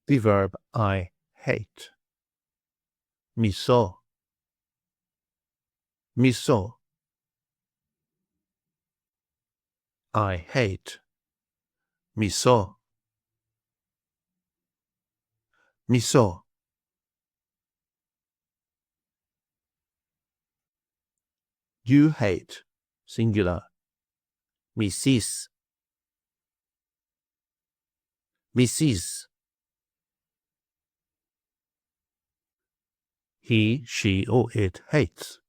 the verb I hate. Μισώ. Μισώ. I hate. Μισώ. Μισώ. You hate, singular. Μισείς. Μισείς. He, she, or it hates.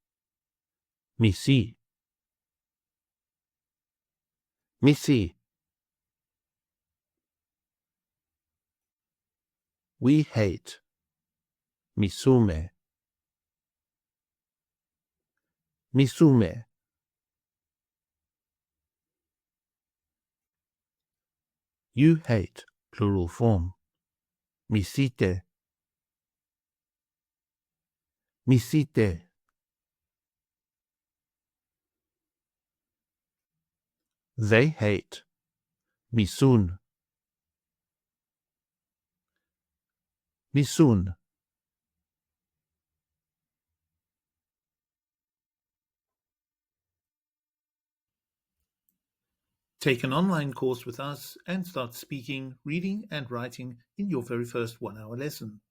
Μισεί. Μισεί. We hate. Μισούμε. Μισούμε. You hate, plural form. Μισείτε. Μισείτε. They hate. Μισούν. Μισούν. Take an online course with us and start speaking, reading and writing in your very first 1-hour lesson.